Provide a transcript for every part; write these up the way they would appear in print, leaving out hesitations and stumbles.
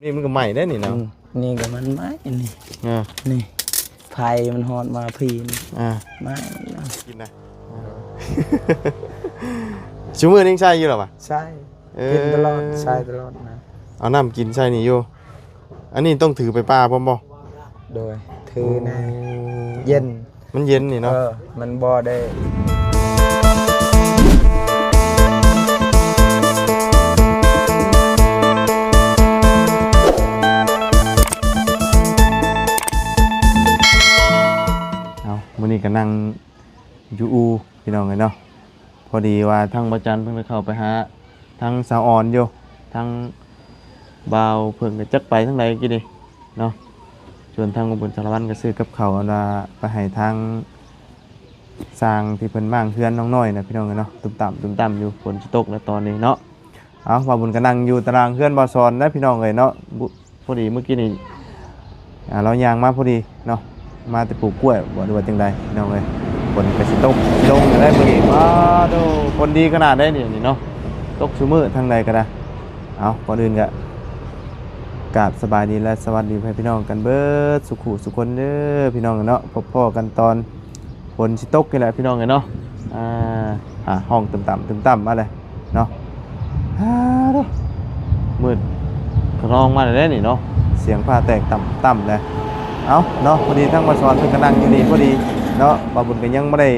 นี่มันก็ใหม่ได้นี่เนาะนี่ก็มันไม้นี่อ่านี่ไผ่มันฮอดมาพีนไม้กินนะชั่วโมงนึงใช่อยู่หรอปะใช่กินตลอดใช่ตลอดนะเอาน้ำกินใช่นี่อยู่อันนี้ต้องถือไปปลาพร้อมบ่โดยถือนะเย็นมันเย็นนี่เนาะมันบ่ได้มื้อนี้ก็นั่งอยู่อูพี่น้องเนาะพอดีว่าทางบ่จันเพิ่นเข้าไปหาทางสาวอ่อนอยู่ทางบ่าวเพิ่นก็จักไปทางใดกี่ดิเนาะส่วนทางอุบลสารวัตรก็ซื้อกับข้าวเอาไปให้ทางสร้างที่เพิ่นบ้างเฮือนน้องน้อยนะพี่น้องเนาะตุ้มต่ำอยู่ฝนสิตกแล้วตอนนี้เนาะเอาว่าบุญก็นั่งอยู่ตารางเฮือนบ่ซอนนะพี่น้องเอ้ยเนาะพอดีเมื่อกี้นี่เราย่างมาพอดีเนาะมาแต่ปลูกกล้วยบ่ได้ว่าจังไดพี่น้องเอ้ยฝนก็สิตกลงได้มื้อนี้ว้าโดคนดีขนาดได้นี่เนาะตกซุมื้อทางใดก็ได้เอาก่อนอื่นก็กราบสบายดีและสวัสดีพี่น้องกันเบิดสุขุสุคนเด้อพี่น้องเนาะพบพ่อกันตอนฝนสิตกนี่แหละพี่น้องเนาะห้องต่ำมาเลยเนาะมืดกระรองมาเลยนี่เนาะเสียงผ้าแตกต่ำเลยเอาเนาะพอดีทั้งมาสอนเพิ่นกำลังอยู่นี่พอดีเนาะบ่าวบุญก็ยังไม่ได้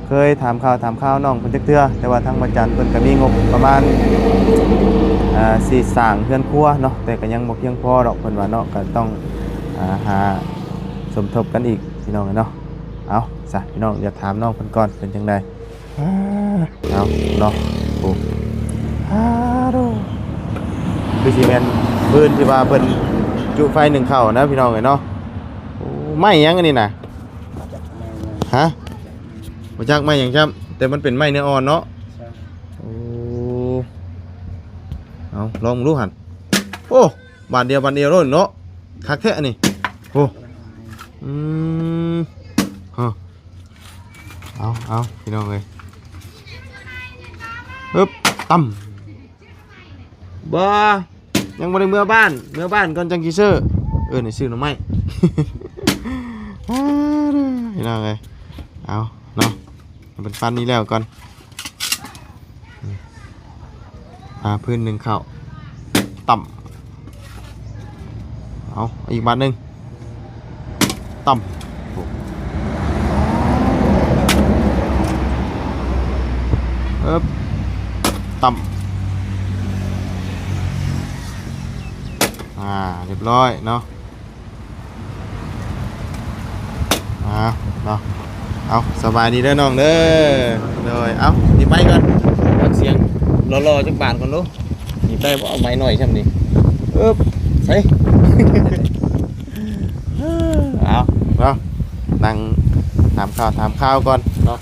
เคยถามข่าวน้องเพิ่นจักเทื่อแต่ว่าทางบรรจันเพิ่นก็มีงบประมาณ4สร้างเฮือนครัวเนาะแต่ก็ยังบ่เพียงพอดอกเพิ่นว่าเนาะก็ต้องหาสมทบกันอีกพี่น้องเนาะเอาซะพี่น้องอย่าถามน้องเพิ่นก่อนเป็นจังไดเอาเนาะโอ้คือสิแม่นปืนที่ว่าเพิ่นจุไฟ1เข้านะพี่น้องเนาะโอ้ไม้หยังอันนี้น่ะฮะบ่จักไม้หยังครับแต่มันเป็นไม้เนื้ออ่อนเนาะโอ้เอาลองดูหั่นโอ้บาทเดียวโลดเนาะคักแท้อันนี้โอ้ฮะเอาพี่น้องเอ้ยปึ๊บตั้มบ่ยังบ่ได้เมื่อบ้านก่อนจังสิซื้อนี่ซื้อหน่อไม้พี่น้องเอ้ยเอาเนาะเป็นฟันนี้แล้วก่อนพื้น1เข้าต่ำเอาอีกบาทนึงต่ำต่ำเรียบร้อยเนาะเนาะเอาสบายดีเด้อน้องเด้อเลยเอาหยิบไม้ก่อนฟังเสียงรอจักบาทก่อนดูหยิบได้บ่เอาไม้หน่อยใช่มั้ยใส่เอาเนาะนั่งถามข้าวก่อนเนาะ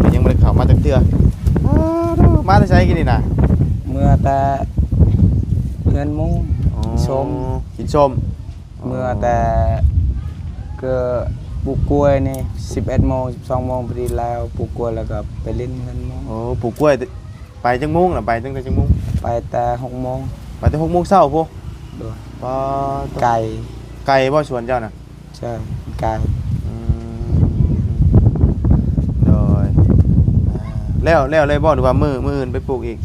คุณยังไม่ได้เข้ามาจักเทื่อมาได้ใช้กินนี่นะเมื่อแต่เงินมุ้งชมกินชมเมื่อแต่ก็ปลูกกล้วยนี่11 โมง 12 โมงพอดีแล้วปลูกกล้วยแล้วก็ไปเล่นเงินมุ้งปลูกกล้วยไปจังมุ้งน่ะไปตั้งแต่จังมุ้งไปแต่6 โมงไปแต่6 โมงเช้าพวกไก่บ่สวนเจ้าน่ะใช่ไก่โดยแล้วเลยบ่หรือว่ามื้ออื่นไปปลูกอีก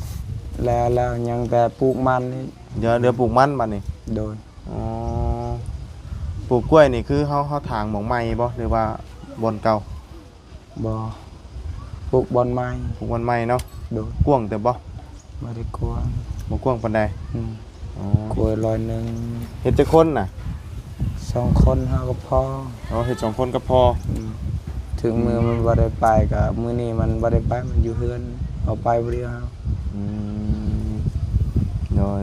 แล้วยังแต่ปลูกมันนี่เดี๋ยวปลูกมันบัดนี้โดยปลูกกล้วยนี่คือเฮาถางหม่องใหม่บ่หรือว่าบอนเก่าบ่ปลูกบอนใหม่เนาะโดยกว้างแต่บ่ได้กว้างบ่กว้างปานใดกล้วย100นึงเฮ็ดจักคนน่ะ2 คนเฮาก็พอเฮ็ด2 คนก็พอถึงมือมันบ่ได้ไปก็มื้อนี้มันบ่ได้ไปมันอยู่เฮือนเอาไปบ่ได้เฮา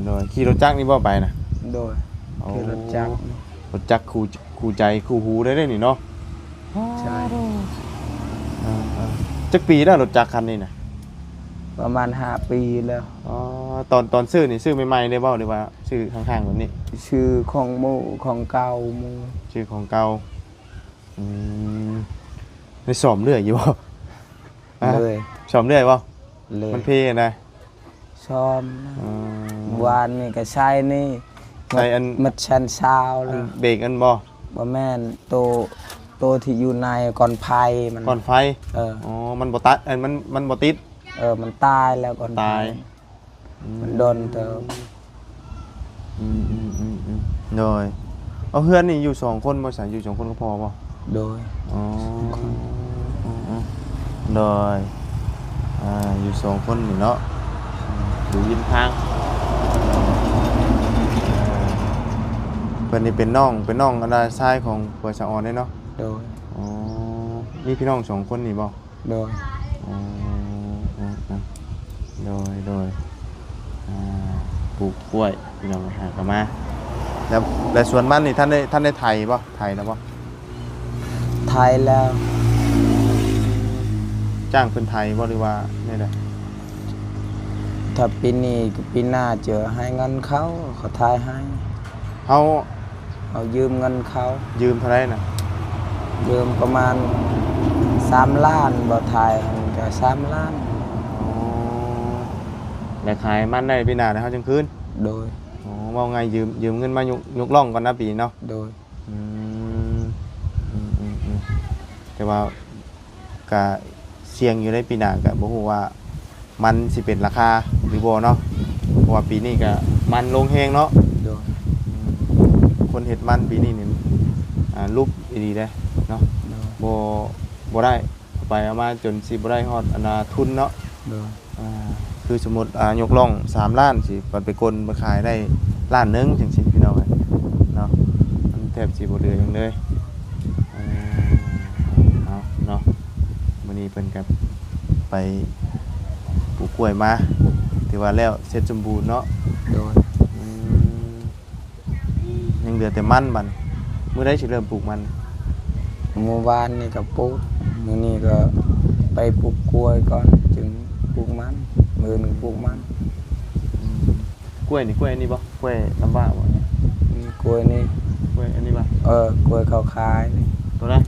โดยขี่รถจักรนี่บ่ไปน่ะโดยขี่รถจักรคู่ใจคู่หูได้นี่เนาะใช่จักปีแล้วรถจักรคันนี้น่ะประมาณ5 ปีแล้วตอนซื้อนี่ซื้อใหม่ๆได้บ่หรือว่าซื้อข้างๆแบบนี้ชื่อของหมู่ของเก่าหมู่ชื่อของเก่าได้ซ่อมเรื่อยอยู่บ่เลยซ่อมเรื่อยบ่มันเพได้ซ่อมวานนี่ก็ใช้นี่ ใส่อัน มัดชันซาวเลย เบรกอันบ่ บ่แม่นโตที่อยู่ในก่อนไฟมัน ก่อนไฟ เออ อ๋อมันบ่ตัดมันบ่ติด มันตายแล้วก่อนไฟ ตาย มันโดนเติม โดยเอาเพื่อนนี่อยู่2คนบ่ใส่อยู่2คนก็พอบ่ โดย อ๋อโดยอยู่2คนนี่เนาะอยู่ยินทางเพิ่นนี่เป็นน้องอันดาชายของปัวสะออนเด้เนาะ โดย อ๋อมีพี่น้อง2คนนี่บ่ โดย อ๋อโดยปลูกกล้วยพี่น้องหากันมาแล้วสวนมันนี่ท่านได้ไถบ่ไถแล้วบ่ ไทยแล้ว จ้างเพิ่นไถบ่หรือว่าได้ใด ถ้าปีนี้กับปีหน้าเจอให้เงินเขาทายให้ เฮา เอายืมเงินเขา ยืมเท่าไหร่น่ะ ยืมประมาณ3 ล้านบ่ทายก็3 ล้าน อ๋อแล้วขายมันได้ปีหน้าแล้วเฮาจังคืน โดย อ๋อว่าไงยืมเงินมายกล่องก่อนนะปีเนาะ โดย อืมแต่ว่าก็เสี่ยงอยู่ในปีหน้าก็บ่ฮู้ว่ามันสิเป็นราคาหรือบ่เนาะเพราะว่าปีนี้ก็มันลงแฮงเนาะ โดย คนเฮ็ดมันปีนี้นี่ลุกดีๆเด้เนาะ โดย บ่ได้เอาไปเอามาจนสิบ่ได้ฮอดอันน่ะทุนเนาะ โดย คือสมมุติยกล่อง3ล้านสิไปกลมาขายได้ล้านหนึงจังซี่พี่น้องเอ้ยเนาะมันแทบสิบ่เหลือหยังเลยเอาเนาะมื้อนี้เพิ่นก็ไปปลูกกล้วยมาถือว่าแล้วเสร็จสมบูรณ์เนาะ โดย ยังเหลือแต่มันบัดมื้อใดสิเริ่มปลูกมัน เมื่อวานนี่ก็ปลูกมื้อนี้ก็ไปปลูกกล้วยก่อนจึงปลูกมันมื้อนึงปลูกมัน กล้วยนี่กล้วยอันนี้บ่กล้วยน้ำว้าบ่ กล้วยนี่ กล้วยอันนี้บ่ กล้วยเขาขายนี่ ตัวนั้น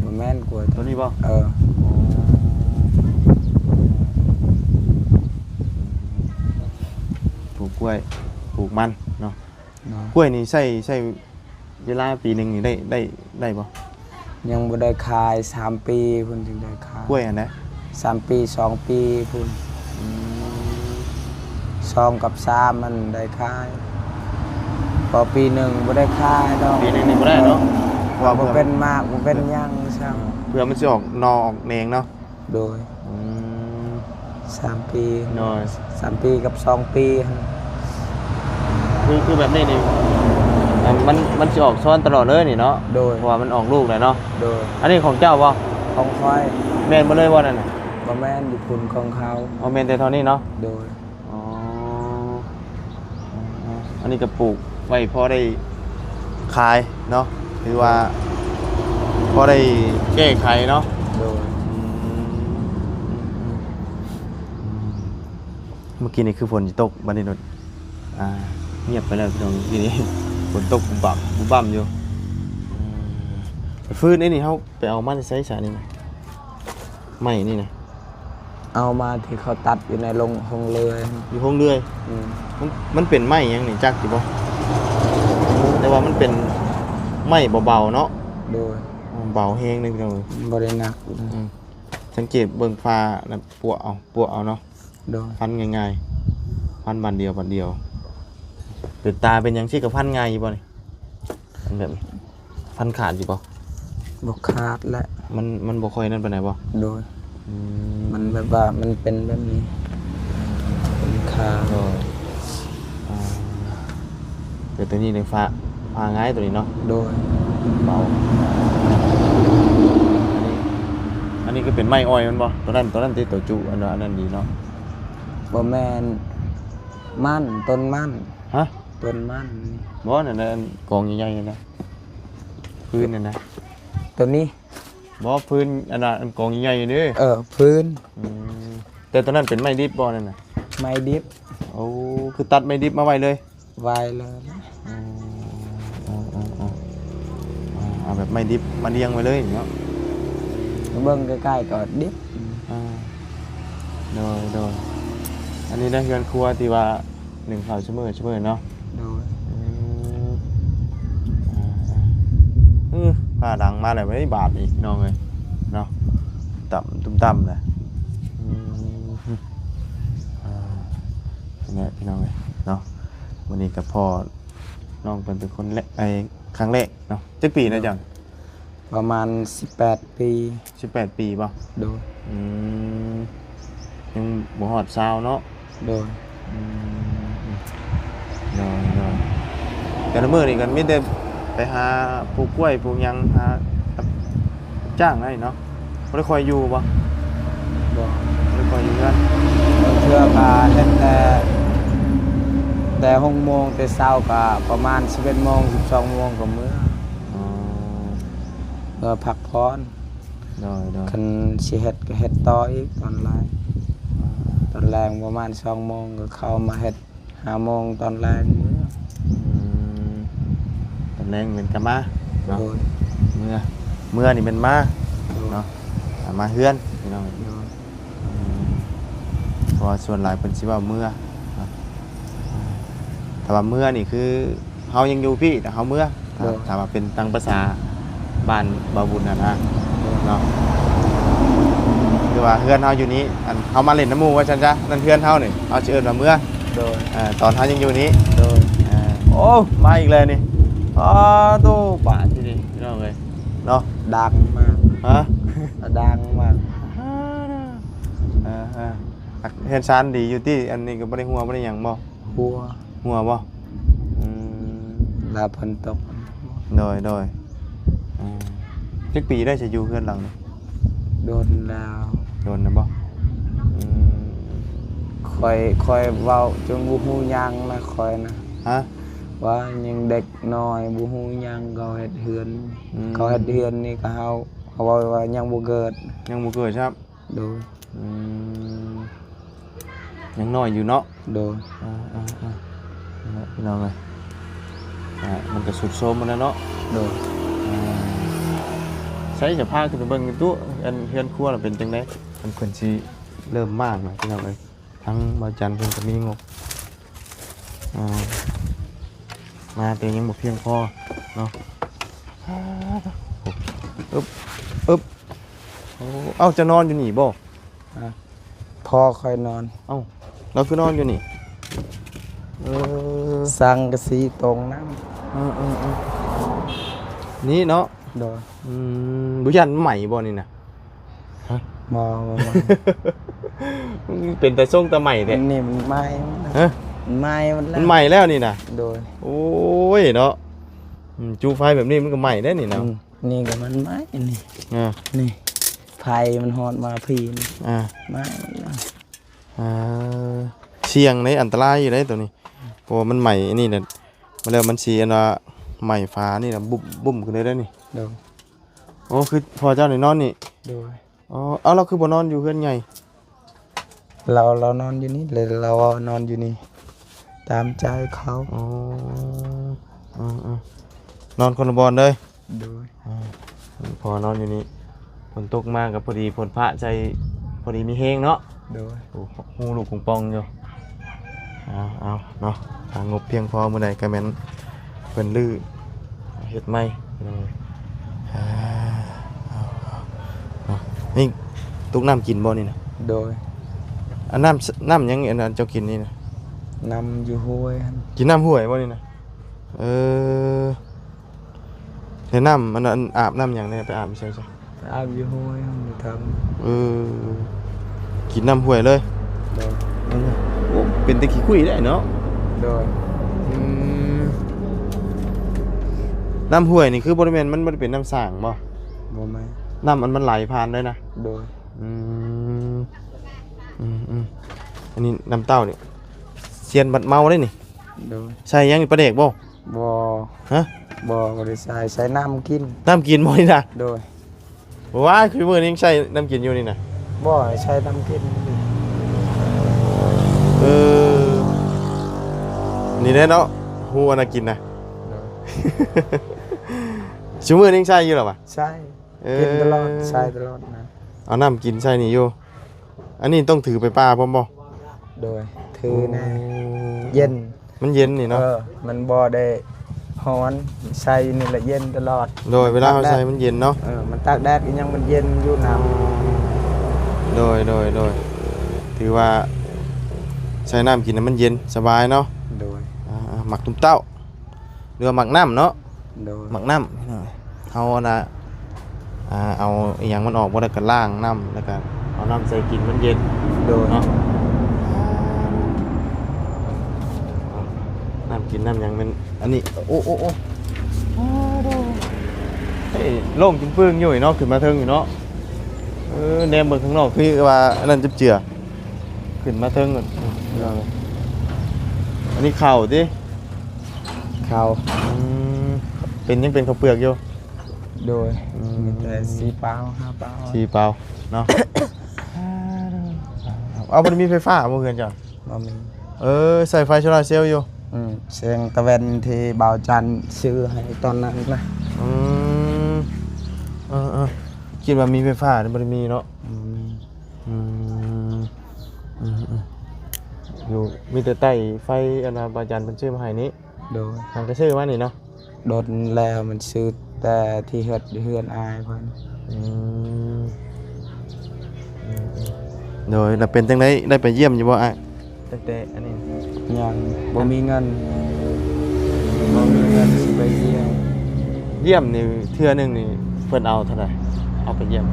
บ่แม่นกล้วย ตัวนี้บ่ ปลูกกล้วยปลูกมันเนาะกล้วยนี่ใช้เวลาปีหนึงนี่ได้บ่ ยังบ่ได้ขาย3 ปีพุ่นถึงได้ขาย กล้วยอันนะ 3 ปี2 ปีพุ่น2กับ3มันได้ขายพอปีหนึ่งบ่ได้ขายดอก ปีหนึงนี่บ่ได้เนาะเพราะว่า บ่ เพื่อ เป็นมากบ่เป็นหยังซ้ํ มันสิออกหนอออกแหนงเนาะ โดย อืม 3 ปี น้อย 3 ปีกับ2 ปีหั่น คือแบบนี้นี่มันสิออกซ้อนตลอดเลยนี่เนาะ โดย เพราะว่ามันออกลูกเลยเนาะ โดย อันนี้ของเจ้าบ่ ของค่อย แม่นบ่เลยบ่นั่นน่ะ บ่แม่นอยู่พุ่นของเขา เอาแม่นแต่เท่านี้เนาะ โดย อ๋ออันนี้ก็ปลูกไว้พอได้ขายเนาะหรือว่าพอได้แก้ไขเนาะ โดย เมื่อกี้นี่คือฝนจะตกบัดนี้โดดเงียบไปแล้วพี่น้องทีนี้ ฝนตกบุบบั่มอยู่ฟื้นไอ้นี่เฮาไปเอามันใส่สานี่ไม่นี่นะ เอามาที่เขาตัดอยู่ในโรงเรือน อยู่ห้องเรื่อย มันเป็นไม้หยังนี่จักสิบ่แต่ว่ามันเป็นไม้เบาๆเนาะ โดย เบาแฮงนึงพี่น้อง บ่ได้หนัก สังเกตเบิ่งฟ้าน่ะปัวเอาเนาะ โดย พันง่ายๆพันบันเดียวเป็นตาเป็นหยังสิกับพันง่ายอยู่บ่นี่อันแบบนี้พันขาดอยู่บ่ บ่ขาดและ มันบ่ค่อยนั่นปานใดบ่ โดยมันแบบว่ามันเป็นแบบนี้เป็นขา เดี๋ยวตัวนี้เลยฟ้าง่ายตัวนี้เนาะ โดย เบาอันนี้ก็เป็นไม้อ้อยมันบ่ตัวนั้นที่ตัวจุอันนั้นดีเนาะ บ่แม่นมันต้นมัน ฮะ ต้นมัน บ่นั่นน่ะกองใหญ่ๆนั่นนะพื้นนั่นนะ ตัวนี้ บ่พื้นอันนั้นอันกองใหญ่ๆนี่ พื้น แต่ตัวนั้นเป็นไม้ดิบบ่นั่นน่ะ ไม้ดิบ โอ้คือตัดไม้ดิบมาไว้เลย ไว้เลย เอาแบบไม้ดิบมาเรียงไว้เลยเนาะ เบิ่งใกล้ๆก็ดิบ โดยอันนี้ได้เฮือนครัวที่ว่า1 ข้าวเสมอเนาะ โดย ฟ้าดังมาแล้วไม่ได้บาดอีกน้องเลยเนาะต่ำตุ้มต่ำเลยเนี่ยพี่น้องเลยเนาะวันนี้กับพ่อน้องเป็นคนแรกครั้งแรกเนาะจักปีนะจัง ประมาณ18 ปี 18 ปีป่ะ โดย ยังบ่ฮอดซาวเนาะ โดย เนาะแต่ละมื้อนี่กันมีแต่ไปหาปลูกกล้วยปลูกหยังหารับจ้างได้เนาะบ่ได้คอยอยู่บ่ บ่ บ่ได้คอยอยู่กัน บางเทื่อก็เฮ็ดแต่6 โมงแต่เช้าก็ประมาณ11 โมง12 โมงก็มื้อ อ๋อ เพื่อพักผ่อน ได้ คันสิเฮ็ดก็เฮ็ดต่ออีกตอนแรงประมาณ2 โมงก็เข้ามาเฮ็ด5 โมงตอนแรงมื้อ ตอนแรงเป็นกะมาเนาะ โดย เมื่อนี่เป็นมาเนาะมาเฮือนพี่น้องเพราะว่าส่วนหลายเป็นสิว่าเมื่อแต่ว่าเมื่อนี่คือเฮายังอยู่พี่แต่เฮาเมื่อถ้าว่าเป็นตั้งภาษาบ้านบาบุญนะเนาะคือว่าเฮือนเฮาอยู่นี้อันเฮามาเล่นน้ำหมู่ว่าซั่นจ้ะนั่นเฮือนเฮานี่เฮาสิเอิ้นว่าเมื่อ โดย ตอนเฮายังอยู่นี้ โดย โอ้มาอีกเลยนี่ตู้ป่าที่นี่พี่น้องเอ้ยเนาะ ดังมาก ฮะ ดังมาก เฮ็ดซานดีอยู่ที่อันนี้ก็บ่ได้หัวบ่ได้หยังบ่ หัว หัวบ่ลาฝนตก โดยจักปีได้สิอยู่เฮือนหลังนี่ โดนแล้ว โดนนะบ่ คอยเว้าจนบ่ฮู้หยังนะคอยนะ ฮะ ว่ายังเด็กน้อยบ่ฮู้หยังเขาเฮ็ดเฮือนเขาเฮ็ดเฮือนนี่ก็เขาเว้าว่ายังบ่เกิด ยังบ่เกิดครับ โดย ยังน้อยอยู่เนาะ โดย พี่น้องเอ้ยมันก็สุดโทรมมันแล้วเนาะ โดย ใช้จะพาขึ้นไปเบิ่งกันตู้อันเฮือนครัวน่ะเป็นจังได๋มันควรสิเริ่มมากนะพี่น้องเอ้ยทั้งบ่จันเพิ่นก็มีงบมาแต่ยังบ่เพียงพอเนาะอึ๊บเอ้าจะนอนอยู่นี่บ่ พอคอยนอน เอ้าเราคือนอนอยู่นี่สังกะสีตรงน้ำนี่เนาะ โดย บุยันใหม่บ่นี่นะ บ่ เป็นแต่ส่งแต่ใหม่แท้ นี่มันไหม้ ฮะ มันไหม้มันแล้ว มันใหม่แล้วนี่นะ โดย โอ้ยเนาะจูไฟแบบนี้มันก็ใหม่ได้นี่เนาะ นี่ก็มันไหม้นี่ อ่า นี่ไฟมันฮอดมาพีน ไหม้ เสี่ยงในอันตรายอยู่ได้ตัวนี้เพราะว่ามันใหม่นี่น่ะมันแล้วมันสิอันว่าใหม่ฟ้านี่น่ะบุ้มขึ้นได้นี่ โดย โอ้คือพอเจ้านี่นอนนี่ โดย อ๋อเอาเราคือบ่นอนอยู่เฮือนใหญ่ เรานอนอยู่นี่เลยเรานอนอยู่นี่ตามใจเขา อ๋อ นอนคนละบอนเลย โดย พอนอนอยู่นี่ฝนตกมากกับพอดีฝนพระใจพอดีมีเฮงเนาะ โดย โอ้หูลูกของปองอยู่เอาเนาะทางงบเพียงพอมื้อใดก็แม่นเพิ่นลื้อเฮ็ดใหม่นี่ตุกน้ำกินบ่นี่นะ โดย อันน้ำยังอันนั้นเจ้ากินนี่นะ นำอยู่ห้วยหั่น กินน้ำห้วยบ่นี่นะเห็นน้ำมันอาบน้ำหยังเนี่ยไปอาบไม่ใช่ใช่ อาบอยู่ห้วยหั่นท กินน้ำห้วยเลย ำโดย โอ้เป็นตะขี้คุยได้เนาะ โดย น้ำห้วยนี่คือบริเวณมันบ่ได้เป็นน้ำสร้างบ่ บ่แม่ น้ำมันไหลผ่านเลยนะ โดย อันนี้น้ำเต้านี่เซียนบัดเมาได้นี่ โดย ใส่ยังนี่ปลาเด็กบ่ บ่ ฮะ บ่ได้ใส่น้ำกิน น้ำกินบ่นี่นะ โดย ว้าคือมื้อนี้ยังใส่น้ำกินอยู่นี่นะ บ่ให้ใช้น้ำกิน นี่แน่เนาะฮู้ว่าน่ากินนะ โดย ชั่วมื้อนี้ยังใส่อยู่หรอวะ ใช่กินตลอดใช้ตลอดนะ เอาน้ำกินใส่นี่อยู่อันนี้ต้องถือไปป่าพร้อมบ่ โดยถือนะเย็น มันเย็นนี่เนาะ มันบ่ได้ฮ ร้อนใส่นี่แหละเย็นตลอด โดยเวลาเขาใส่มันเย็นเนาะ มันตากแดดก็ยังมันเย็นอยู่น้ โดยถือว่าใช้น้ำกินน้ำมันเย็นสบายเนาะ ำโดย หมักตุ้มเต้าหรือว่าหมักน้ำเนาะ โดย หมักน้ำเอานะเอาอหย่างมันออกบ่ได้ก็ล้างน้ำแล้วก็เอาน้ำใส่กินมันเย็น โดย เนาะน้ำกินน้ำหยังมันอันนี้โอ้เฮ้ยโล่งจุ้งปึ้งอยู่เนาะขึ้นมาเทิงอยู่เนาะแนมเบิ่งข้างนอกคือว่าอันนั้นจะเจือขึ้นมาเทิงก่อนอันนี้เข่าดิ ข้าว เป็นยังเป็นข้าวเปลือกอยู่ โดยมีแต่สีเปล่า5 เปล่า สีเปล่าเนาะ เอามันมีไฟฟ้าบ่เพื่อนจ้ะ บ่มี ใส่ไฟโซลาร์เซลล์อยู่ เสียงตะเวนที่บ่าวจันทร์ซื้อให้ตอนนั้นนะ อืมคิดว่ามีไฟฟ้าแต่บ่ได้มีเนาะ อืมอยู่มีแต่ใต้ไฟอนาบาจันเป็นชื่อมาให้นี้ โดย ทางก็ชื่อว่านี่เนาะ โดนแล้วมันซื้อแต่ที่เฮือนอายเพิ่น อืมโดยเราเป็นจังได้ไปเยี่ยมอยู่บ่อ่ะตั้งแต่อันนี้ ยังบ่มีเงินบ่มีเงินสิไปเที่ยว เยี่ยมนี่เทื่อหนึงนี่เพิ่นเอาเท่าไหร่เอาไปเยี่ยม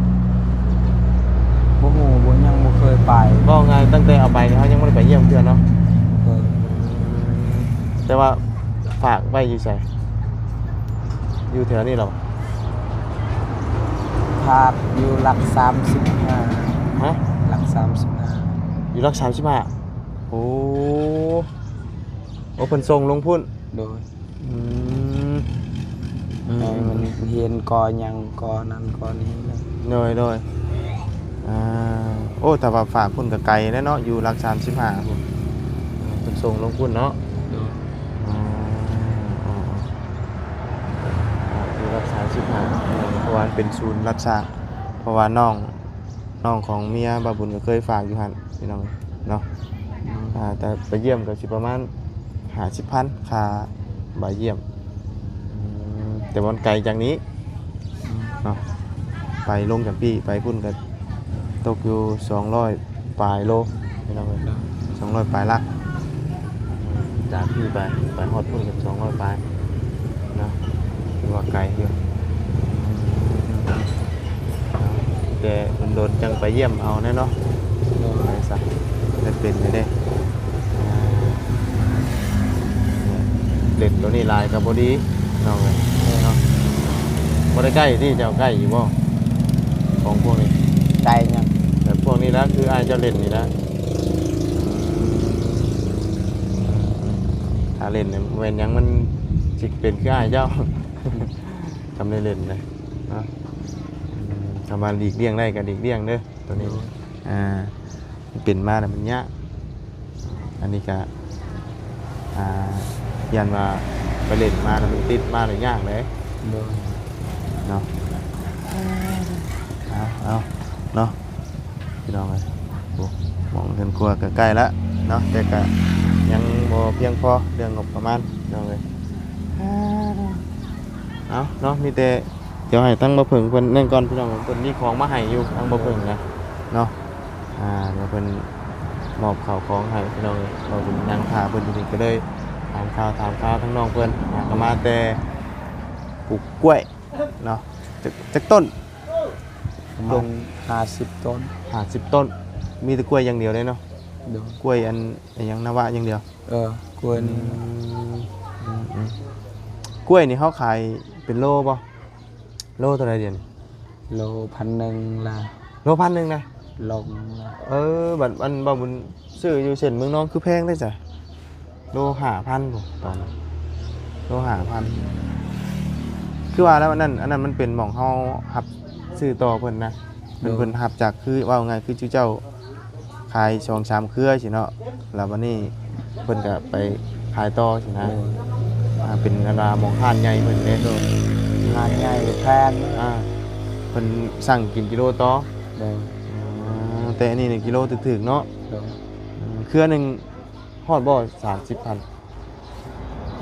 บ่ฮู้บ่ยังบ่เคยไป ก็ไงตั้งแต่เอาไปนี่เขายังไม่ได้ไปเยี่ยมเทื่อเนาะ เคย แต่ว่าฝากไว้อยู่ไสอยู่แถวนี้เหรอ ภาพอยู่หลัก35 ฮะ หลัก35อยู่รัก35โอ้เพิ่นส่งลงพุ่น โดย อืม ให้มันเฮียนกอหยังกอนั้นกอนี้นะ โดยโอ้แต่ว่าฝากพุ่นกับไกลแน่เนาะอยู่รัก35พุ่นเพิ่นส่งลงพุ่นเนาะ โดย อยู่รัก35เพราะว่าเป็นศูนย์รักษาเพราะว่าน้องของเมียบาบุญก็เคยฝากอยู่หั่นพี่น้องเนาะแต่ไปเยี่ยมก็สิประมาณ50,000ค่าบ่เยี่ยมแต่วันไกลจากนี้เนาะไปลงจากพี่ไปพุ่นก็ตกอยู่200ปลายโลพี่น้องเอ้ย200ปลายลักจากพี่ไปฮอดพุ่นกับ200ปลายเนาะถือว่าไกลอยู่แต่โดนจังไปเยี่ยมเอาแน่เนาะ โดย ไปซะได้เป็นเลยเด้เล่นตัวนี้ลายกับบอดีเนาะเลยเนาะบ่ได้ใกล้ที่เจ้าใกล้อยู่บ่ของพวกนี้ ใจยัง แต่พวกนี้แล้วคืออายเจ้าเล่นนี่นะถ้าเล่นเนี่ยเว้นหยังมันสิเป็นคืออายเจ้า ทำได้เล่นเลยเนาะทำมาหลีกเลี่ยงได้ก็หลีกเลี่ยงเด้อตัวนี้เป็นมาแล้วมันยากอันนี้ก็ยันว่าไปเล่นมาแล้วมันติดมาเลยยากเลย โดย เนาะเอาเนาะพี่น้องเลยมองเห็นครัวก็ใกล้แล้วเนาะแต่ก็ยังบ่เพียงพอเรื่องงบประมาณพี่น้องเลยเอาเนาะมีแต่เดี๋ยวให้ตั้งบ่เพิ่งเพิ่นนั่นก่อนพี่น้องเพิ่นมีของมาให้อยู่ตั้งบ่เพิ่งนะเนาะเดี๋ยวเพิ่นมอบข้าวของให้พี่น้องเลยเราเป็นนางพาเพิ่นอยู่นี่ก็เลยถามข่าวทั้งน้องเพิ่นก็มาแต่ปลูกกล้วยเนาะจักต้น ประมาณ50 ต้น 50 ต้นมีแต่กล้วยอย่างเดียวเลยเนาะ โดย กล้วยอันอย่างนวะอย่างเดียว กล้วยนี่ กล้วยนี่เขาขายเป็นโลป่ะโลเท่าไรเดียวนี่ โล1,000ละ โล1,000นะ ลงละ บัดอันบ่บุญซื้ออยู่เส้นเมืองน้องคือแพงได้จ้ะโล5,000บ่ตอนนั้นโล5,000คือว่าแล้วอันนั้นมันเป็นหม่องเฮาหับซื้อต่อเพิ่นนะเพิ่นหับจากคือว่าไงคือเจ้าขาย2-3เครือสิเนาะแล้ววันนี้เพิ่นก็ไปขายต่อสินะเป็นอันดาหม่องทานใหญ่เพิ่นเด้ งานใหญ่แพง เพิ่นสั่งกินกิโลต่อ โดย แต่อันนี้1กิโลถึกๆเนาะ โดย เครือหนึงฮอดบ่30,000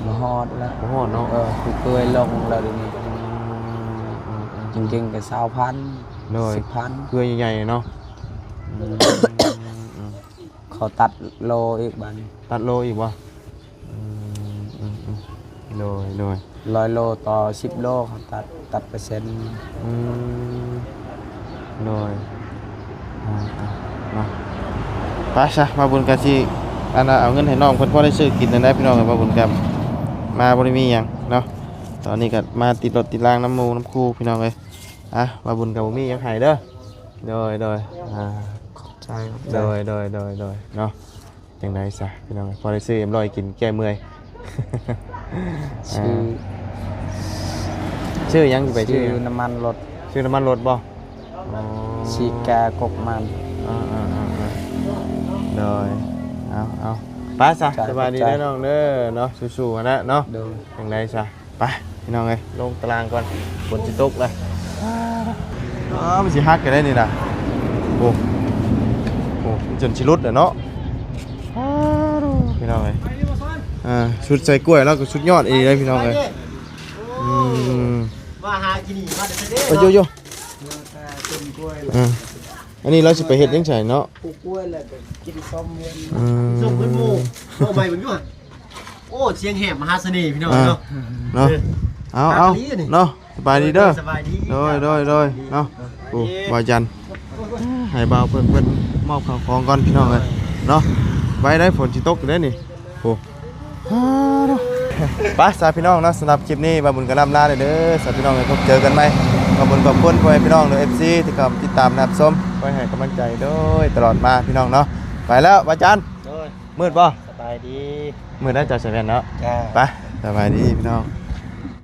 ฮ บ่ฮอดแล้ว บ่ฮอดเนาะ ผู้เคยลงแล้วเดี๋ยวนี้จริงๆก็20,000 เลย 10,000 เกลือใหญ่ๆเนาะ เขาตัดโลอีกบัดนี้ ตัดโลอีกบ่โดย100 โลต่อ10 โลเขาตัดเปอร์เซ็นต์ โดยเนาะไปซะมาบุญกันสิอันน่ะเอาเงินให้น้องเพิ่นพอได้ซื้อกินนั่นได้พี่น้องมาบุญกันมาบ่ได้มีหยังเนาะตอนนี้ก็มาติดรถติดรางน้ำหมูน้ำคูพี่น้องเอ้ยมาบุญกับบ่มีหยังให้เด้อโดยขอบใจ โดยเนาะจังไดซะพี่น้องพอได้ซื้อเอ็มร้อยกินแก้เมื่อย ชื่อยังอยู่ไปชื่อ น้ำมันรถ ชื่อน้ำมันรถบ่ ชีแกกกมัน โดยเอาไปซะสบายดีเด้อน้องเด้อเนาะสู้ๆกันนะเนาะ โดย จังไดซะไปพี่น้องเอ้ยลงตารางก่อนฝนสิตกเลยมันสิฮักกันได้นี่นะโอ้จนชิรุดเนาะพี่น้องเอ้ยชุดใส่กล้วยแล้วก็ชุดยอดอีเลยพี่น้องเอ้ยมาหากินนี่มาแต่เด้ โย ต้นกล้วย อันนี้เราสิไปเฮ็ดยังไงเนาะ ปลูกกล้วยแล้วก็กินส้มเย็น ส่งเพิ่นหมู่โอ้ใหม่เพิ่นอยู่หั่นโอ้เสียงแหบมหาเสน่ห์พี่น้องเนาะ เนาะเอาเนาะสบายดีเด้อ สบายดี โดยเนาะโอ้บายจันให้บ่าวเพิ่นมอบข้าวของก่อนพี่น้องเอ้ยเนาะไว้ได้ฝนสิตกเด้อนี่โอ้ไปสาพี่น้องเนาะสำหรับคลิปนี้บ่าวบุญก็ล่ำลาเด้อสาพี่น้องพบเจอกันใหม่ขอบคุณพ่อแม่พี่น้องเด้อ FC ที่เข้าติดตามรับชมไว้ให้กำลังใจโดยตลอดมาพี่น้องเนาะไปแล้วบายจัน โดย มืดบ่ สบายดี มืดได้จัดเสร็จแล้วเนาะ จ้า ไปสบายดีพี่น้อง